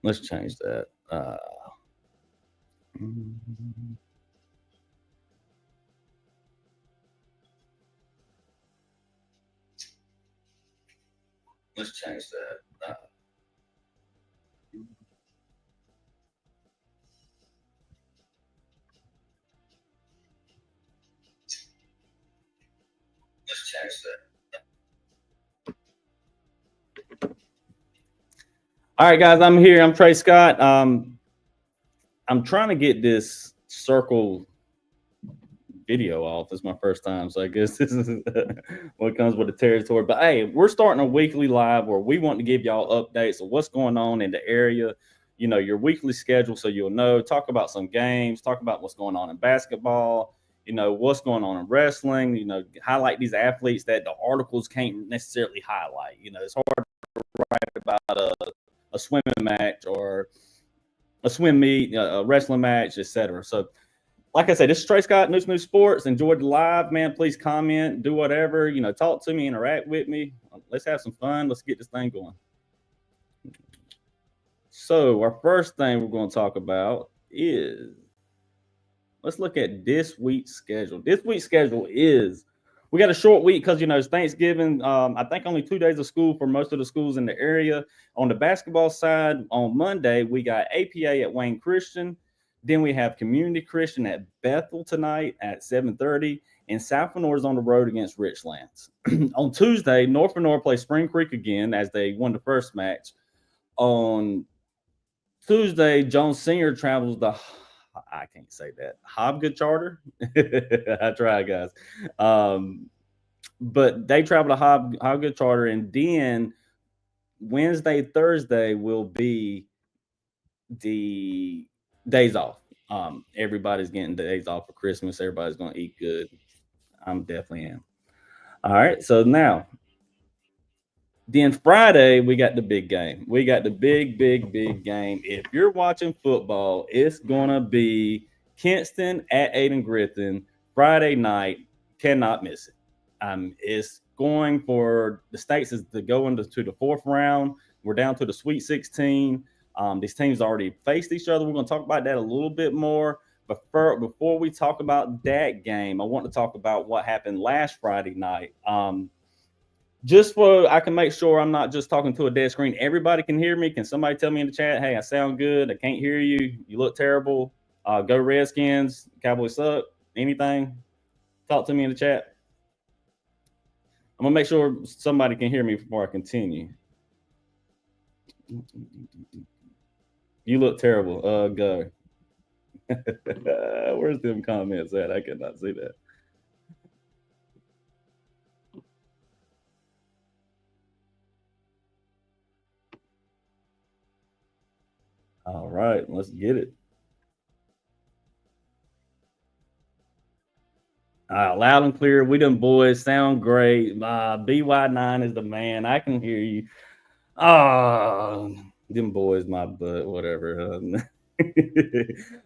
Let's change that. Let's change that. Let's change that. All right, guys, I'm here. I'm Trey Scott. I'm trying to get this circle video off. It's my first time, so I guess this is what comes with the territory. But hey, we're starting a weekly live where we want to give y'all updates of what's going on in the area. You know, your weekly schedule, so you'll know. Talk about some games. Talk about what's going on in basketball. You know what's going on in wrestling. You know, highlight these athletes that the articles can't necessarily highlight. You know, it's hard to write about a swimming match or a swim meet, a wrestling match, etc. So like I said, this is Trey Scott, New Sports. Enjoyed the live, man. Please comment, do whatever, you know, talk to me, interact with me. Let's have some fun. Let's get this thing going. So, our first thing we're going to talk about is let's look at this week's schedule. This week's schedule is we got a short week because you know it's Thanksgiving. I think only 2 days of school for most of the schools in the area. On the basketball side, on Monday we got APA at Wayne Christian. Then we have Community Christian at Bethel tonight at 7:30, and South Lenore is on the road against Richlands. On Tuesday, North Lenore plays Spring Creek again as they won the first match. On Tuesday, Jones Senior travels the I can't say that Hobgood Charter. I try, guys. But they travel to Hobgood Charter, and then Wednesday, Thursday will be the days off. Everybody's getting days off for Christmas. Everybody's going to eat good. I'm definitely am. All right. So now, then Friday, we got the big game. We got the big game. If you're watching football, it's going to be Kinston at Aiden Griffin Friday night. Cannot miss it. It's going for the states is to go into to the fourth round. We're down to the Sweet 16. These teams already faced each other. We're going to talk about that a little bit more. But before we talk about that game, I want to talk about what happened last Friday night. Just so I can make sure I'm not just talking to a dead screen. Everybody can hear me. Can somebody tell me in the chat, hey, I sound good. I can't hear you. You look terrible. Go Redskins. Cowboys suck. Anything? Talk to me in the chat. I'm going to make sure somebody can hear me before I continue. You look terrible. Go. Where's them comments at? I cannot see that. All right, let's get it. Loud and clear. We done boys sound great. BY9 is the man. I can hear you. Them boys, my butt, whatever.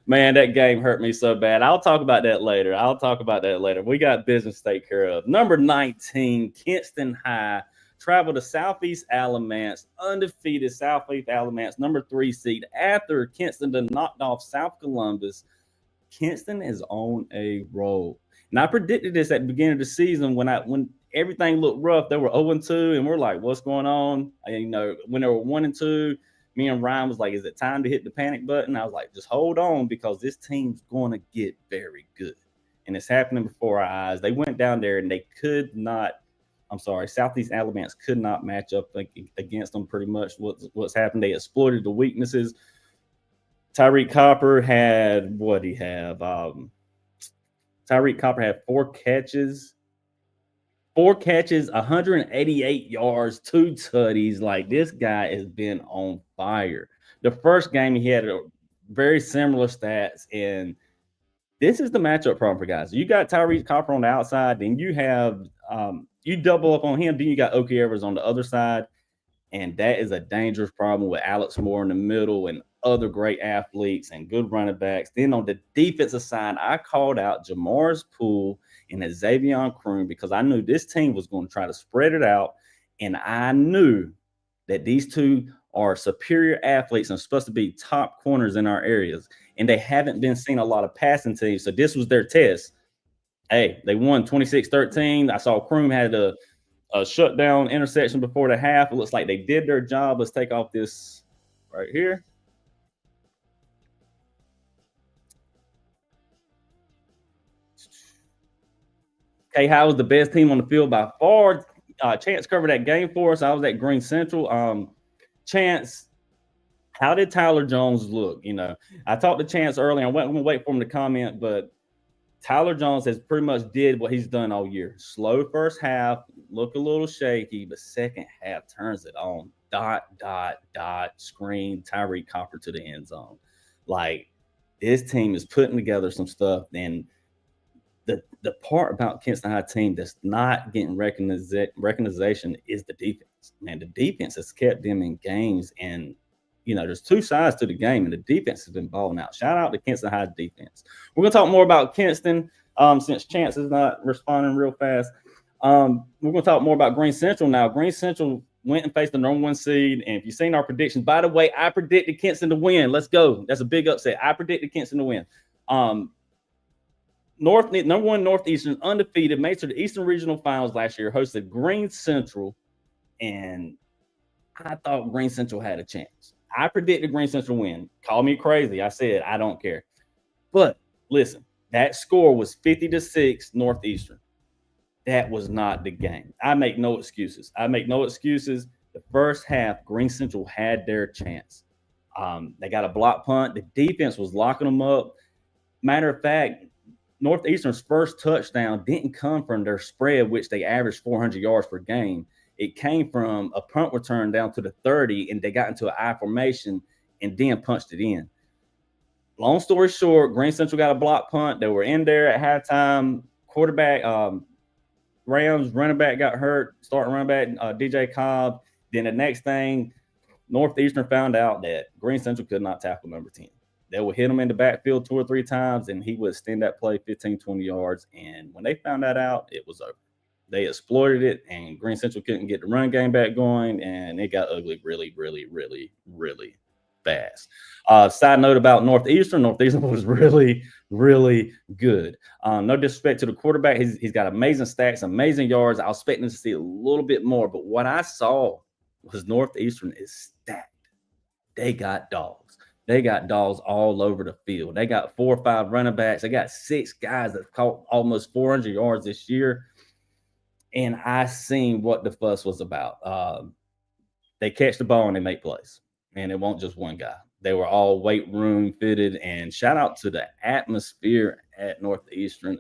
Man, that game hurt me so bad. I'll talk about that later. We got business to take care of. Number 19, Kinston High. Travel to Southeast Alamance, undefeated Southeast Alamance, number 3 seed. After Kinston done knocked off South Columbus, Kinston is on a roll. And I predicted this at the beginning of the season when everything looked rough. They were 0-2, and we're like, what's going on? And, you know, when they were 1-2, me and Ryan was like, is it time to hit the panic button? I was like, just hold on because this team's going to get very good. And it's happening before our eyes. They went down there and they could not, Southeast Alamance could not match up against them pretty much. What's happened, they exploited the weaknesses. Tyreek Copper had, what he have? Tyreek Copper had 4 catches, 188 yards, 2 tutties. Like, this guy has been on fire. The first game he had very similar stats, and this is the matchup problem for guys. You got Tyreek Copper on the outside, then you have you double up on him, then you got Okie Evers on the other side, and that is a dangerous problem with Alex Moore in the middle and other great athletes and good running backs. Then on the defensive side, I called out Jamar's Poole and Xavier Croom because I knew this team was going to try to spread it out, and I knew that these two are superior athletes and supposed to be top corners in our areas, and they haven't been seeing a lot of passing teams. So this was their test. Hey, they won 26-13. I saw Kroom had a shutdown interception before the half. It looks like they did their job. Let's take off this right here. K-High was the best team on the field by far. Chance covered that game for us. I was at Green Central. Chance, how did Tyler Jones look? You know, I talked to Chance earlier. I'm going to wait for him to comment, but Tyler Jones has pretty much did what he's done all year. Slow first half, look a little shaky, but second half turns it on. Dot, screen, Tyreek Copper to the end zone. Like, this team is putting together some stuff, and the part about Kinston High team that's not getting recognition is the defense. Man, the defense has kept them in games, and you know, there's two sides to the game, and the defense has been balling out. Shout out to Kinston High defense. We're gonna talk more about Kinston since Chance is not responding real fast. We're gonna talk more about Green Central now. Green Central went and faced the number 1 seed, and if you've seen our predictions, by the way, I predicted Kinston to win. Let's go. That's a big upset. I predicted Kinston to win. Number 1 Northeastern, undefeated, made to the Eastern Regional Finals last year, hosted Green Central, and I thought Green Central had a chance. I predicted Green Central win. Call me crazy. I said I don't care. But listen, that score was 50-6 Northeastern. That was not the game. I make no excuses. The first half, Green Central had their chance. They got a block punt. The defense was locking them up. Matter of fact, Northeastern's first touchdown didn't come from their spread, which they averaged 400 yards per game. It came from a punt return down to the 30, and they got into an I formation and then punched it in. Long story short, Green Central got a block punt. They were in there at halftime. Quarterback, Rams running back got hurt. Starting running back, DJ Cobb. Then the next thing, Northeastern found out that Green Central could not tackle number 10. They would hit him in the backfield 2 or 3 times, and he would extend that play 15, 20 yards. And when they found that out, it was over. They exploited it, and Green Central couldn't get the run game back going, and it got ugly really, really, really, really fast. Side note about Northeastern. Northeastern was really, really good. No disrespect to the quarterback. He's got amazing stats, amazing yards. I was expecting to see a little bit more, but what I saw was Northeastern is stacked. They got dogs. They got dogs all over the field. They got 4 or 5 running backs. They got 6 guys that caught almost 400 yards this year. And I seen what the fuss was about. They catch the ball and they make plays. And it won't just one guy. They were all weight room fitted. And shout out to the atmosphere at Northeastern.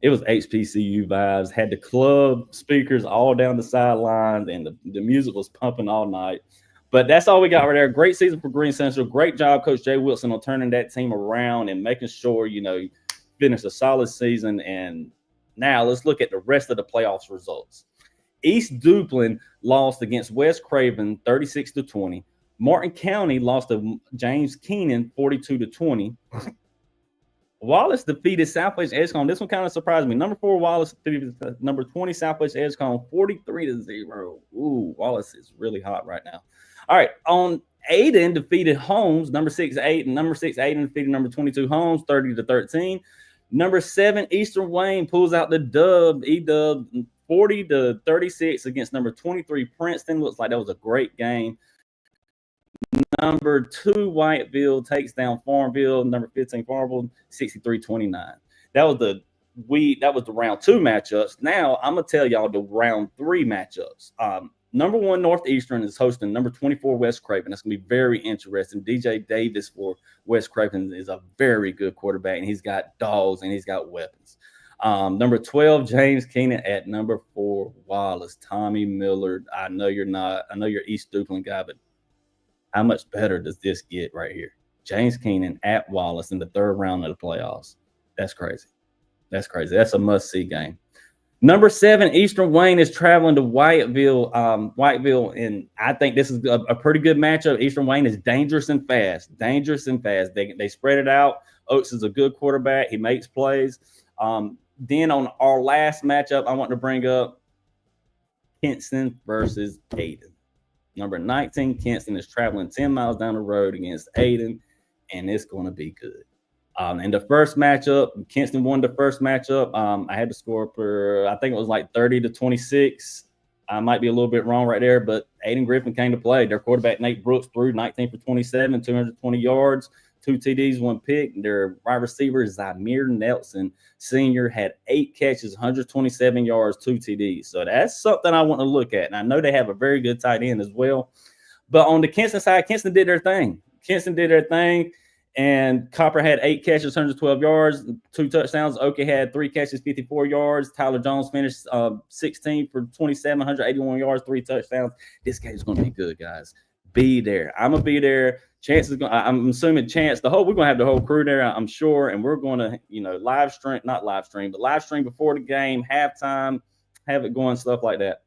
It was HBCU vibes. Had the club speakers all down the sidelines, and the music was pumping all night. But that's all we got right there. Great season for Green Central. Great job, Coach Jay Wilson, on turning that team around and making sure, you know, you finish a solid season. And now let's look at the rest of the playoffs results. East Duplin lost against West Craven 36-20. Martin County lost to James Keenan 42-20. Wallace defeated Southwest Edgecombe. This one kind of surprised me. Number 4 Wallace defeated number 20 Southwest Edgecombe 43-0. Ooh, Wallace is really hot right now. All right, on Aiden defeated Holmes, number 6-8, and number 6 Aiden defeated number 22 Holmes 30-13. Number 7 Eastern Wayne pulls out the dub, E-dub 40-36 against number 23 Princeton. Looks like that was a great game. Number 2 Whiteville takes down Farmville. Number 15 Farmville 63-29. That was the round 2 matchups. Now I'm gonna tell y'all the round 3 matchups. Number 1 Northeastern is hosting number 24 West Craven. That's gonna be very interesting. DJ Davis for West Craven is a very good quarterback, and he's got dogs and he's got weapons. Number 12 James Keenan at number 4 Wallace. Tommy Millard. I know you're East Duplin guy, but how much better does this get right here? James Keenan at Wallace in the 3rd round of the playoffs. That's crazy. That's a must-see game. Number 7, Eastern Wayne is traveling to Whiteville, and I think this is a pretty good matchup. Eastern Wayne is dangerous and fast. They spread it out. Oaks is a good quarterback. He makes plays. Then on our last matchup, I want to bring up Kinston versus Aiden. Number 19, Kinston is traveling 10 miles down the road against Aiden, and it's going to be good. In the first matchup, Kinston won the first matchup. I had the score for, I think it was like 30-26. I might be a little bit wrong right there, but Aiden Griffin came to play. Their quarterback, Nate Brooks, threw 19 for 27, 220 yards, 2 TDs, 1 pick. Their wide receiver, Zymir Nelson, senior, had 8 catches, 127 yards, 2 TDs. So that's something I want to look at. And I know they have a very good tight end as well. But on the Kinston side, Kinston did their thing. And Copper had 8 catches, 112 yards, 2 touchdowns. Oki had 3 catches, 54 yards. Tyler Jones finished 16 for 27, 181 yards, 3 touchdowns. This game's going to be good, guys. Be there. I'm going to be there. Chance is going. I'm assuming Chance. We're going to have the whole crew there, I'm sure, and we're going to, live stream before the game, halftime, have it going, stuff like that.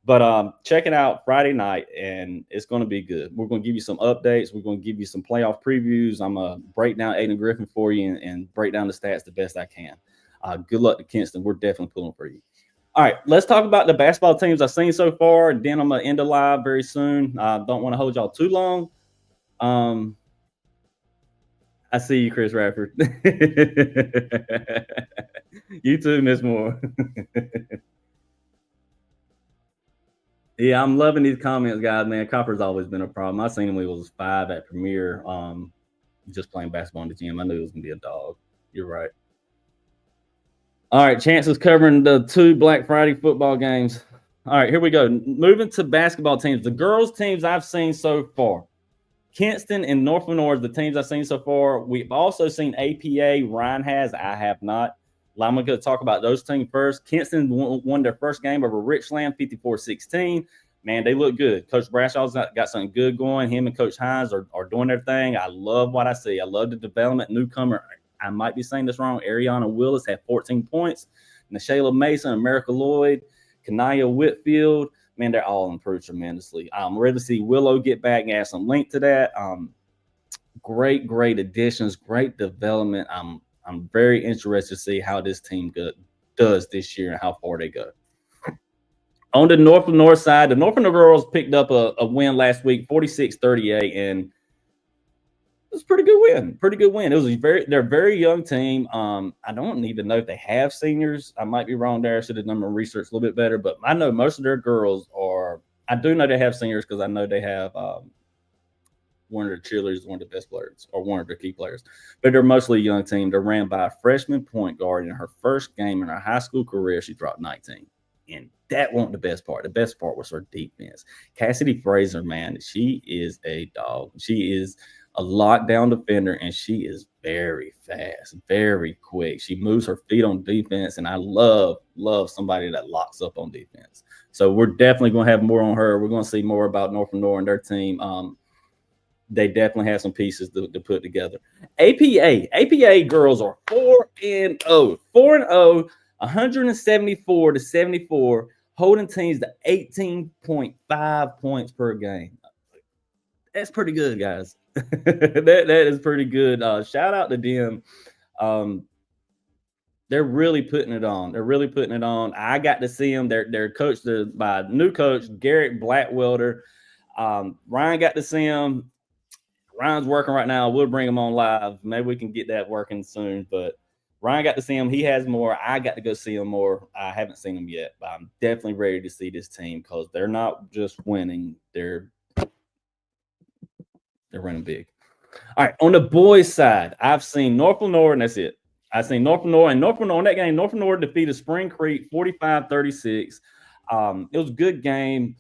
But check it out Friday night, and it's going to be good. We're going to give you some updates. We're going to give you some playoff previews. I'm going to break down Aiden Griffin for you and break down the stats the best I can. Good luck to Kinston. We're definitely pulling for you. All right, let's talk about the basketball teams I've seen so far. And then I'm going to end the live very soon. Don't want to hold y'all too long. I see you, Chris Radford. You too, Miss Moore. Yeah, I'm loving these comments, guys, man. Copper's always been a problem. I seen him when he was 5 at Premier, just playing basketball in the gym. I knew he was going to be a dog. You're right. All right, Chance is covering the 2 Black Friday football games. All right, here we go. Moving to basketball teams. The girls' teams I've seen so far. Kinston and North Lenore, the teams I've seen so far. We've also seen APA. Ryan has. I have not. I'm going to talk about those teams first. Kinston won their first game over Richland, 54-16. Man, they look good. Coach Brashaw's got something good going. Him and Coach Hines are doing their thing. I love what I see. I love the development. Newcomer, I might be saying this wrong, Ariana Willis had 14 points. Nashayla Mason, America Lloyd, Kanaya Whitfield. Man, they're all improved tremendously. I'm ready to see Willow get back and add some link to that. Great additions, great development. I'm very interested to see how this team does this year and how far they go. On the North and North side, the North and the girls picked up a win last week, 46-38, and it was a pretty good win. It was they're a very young team. I don't even know if they have seniors. I might be wrong there. I should have done my research a little bit better, but I know most of their girls are. I do know they have seniors because I know they have one of their cheerleaders, one of the best players, or one of their key players. But they're mostly a young team. They're ran by a freshman point guard. In her first game in her high school career, she dropped 19. And that wasn't the best part. The best part was her defense. Cassidy Fraser, man, she is a dog. She is a lockdown defender, and she is very fast, very quick. She moves her feet on defense, and I love somebody that locks up on defense. So we're definitely going to have more on her. We're going to see more about North and North and their team. They definitely have some pieces to put together. APA girls are 4-0, 174-74, holding teams to 18.5 points per game. That's pretty good, guys. that is pretty good. Shout out to them. They're really putting it on. I got to see them. They're coached by a new coach, Garrett Blackwelder. Ryan got to see him. Ryan's working right now. We'll bring him on live. Maybe we can get that working soon. But Ryan got to see him. He has more. I got to go see him more. I haven't seen him yet, but I'm definitely ready to see this team because they're not just winning. They're running big. All right. On the boys' side, I've seen North Lenore, and that's it. I've seen North Lenore, and North Lenore in that game, North Lenore defeated Spring Creek 45-36. It was a good game.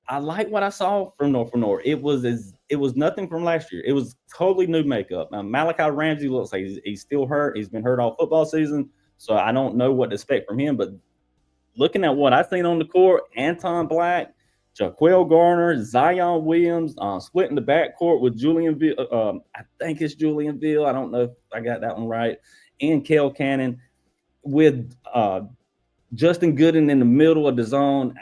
I like what I saw from North Lenore. It was nothing from last year. It was totally new makeup. Malachi Ramsey looks like he's still hurt. He's been hurt all football season, so I don't know what to expect from him. But looking at what I've seen on the court, Anton Black, Jaquel Garner, Zion Williams, splitting the backcourt with Julianville. I think it's Julianville. I don't know if I got that one right. And Kel Cannon with Justin Gooden in the middle of the zone.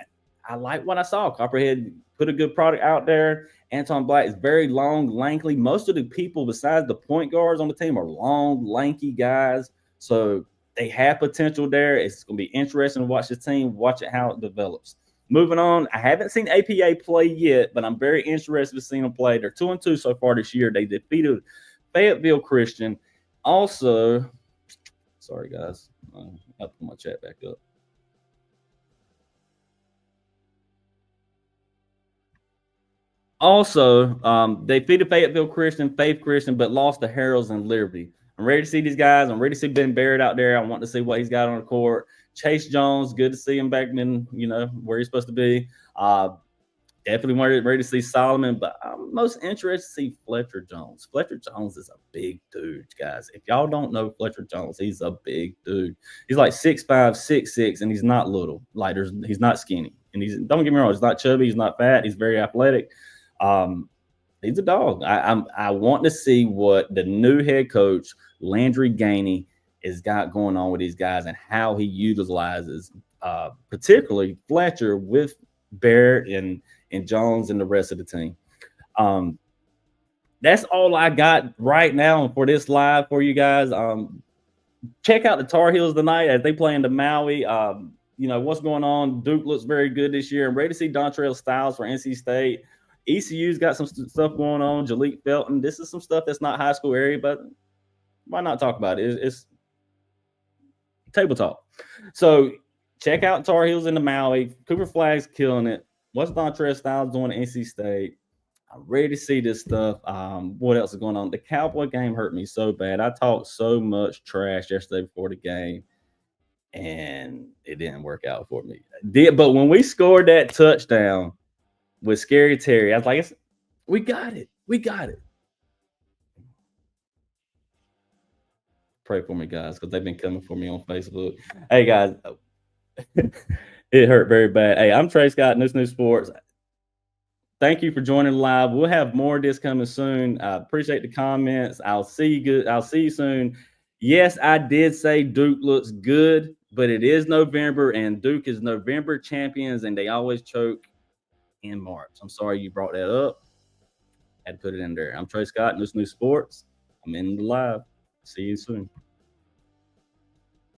I like what I saw. Copperhead put a good product out there. Anton Black is very long, lanky. Most of the people besides the point guards on the team are long, lanky guys. So they have potential there. It's going to be interesting to watch the team, watch it how it develops. Moving on, I haven't seen APA play yet, but I'm very interested in seeing them play. They're 2-2 so far this year. They defeated Fayetteville Christian. Also, sorry guys, I'll put my chat back up. Also, they defeated Fayetteville Christian, Faith Christian, but lost to Harrells and Liberty. I'm ready to see these guys. I'm ready to see Ben Barrett out there. I want to see what he's got on the court. Chase Jones, good to see him back in, where he's supposed to be. Definitely ready to see Solomon, but I'm most interested to see Fletcher Jones. Fletcher Jones is a big dude, guys. If y'all don't know Fletcher Jones, he's a big dude. He's like 6'5", 6'6", and he's not little. Like he's not skinny. And don't get me wrong, he's not chubby, he's not fat, he's very athletic. He's a dog. I want to see what the new head coach Landry Gainey has got going on with these guys and how he utilizes, particularly Fletcher with Barrett and Jones and the rest of the team. That's all I got right now for this live for you guys. Check out the Tar Heels tonight as they play in the Maui. What's going on. Duke looks very good this year. I'm ready to see Dontrell Styles for NC State. ECU's got some stuff going on. Jalik Felton. This is some stuff that's not high school area, but why not talk about it? It's table talk. So check out Tar Heels in the Maui. Cooper Flagg's killing it. What's Dontrell Styles doing at NC State? I'm ready to see this stuff. What else is going on? The Cowboy game hurt me so bad. I talked so much trash yesterday before the game, and it didn't work out for me. But when we scored that touchdown with Scary Terry, I was like, we got it. We got it. Pray for me, guys, because they've been coming for me on Facebook. Hey, guys, it hurt very bad. Hey, I'm Trey Scott, New Sports. Thank you for joining live. We'll have more of this coming soon. I appreciate the comments. I'll see you soon. Yes, I did say Duke looks good, but it is November, and Duke is November champions, and they always choke in March. I'm sorry you brought that up. I had to put it in there. I'm Trey Scott, New Sports. I'm in the live. See you soon.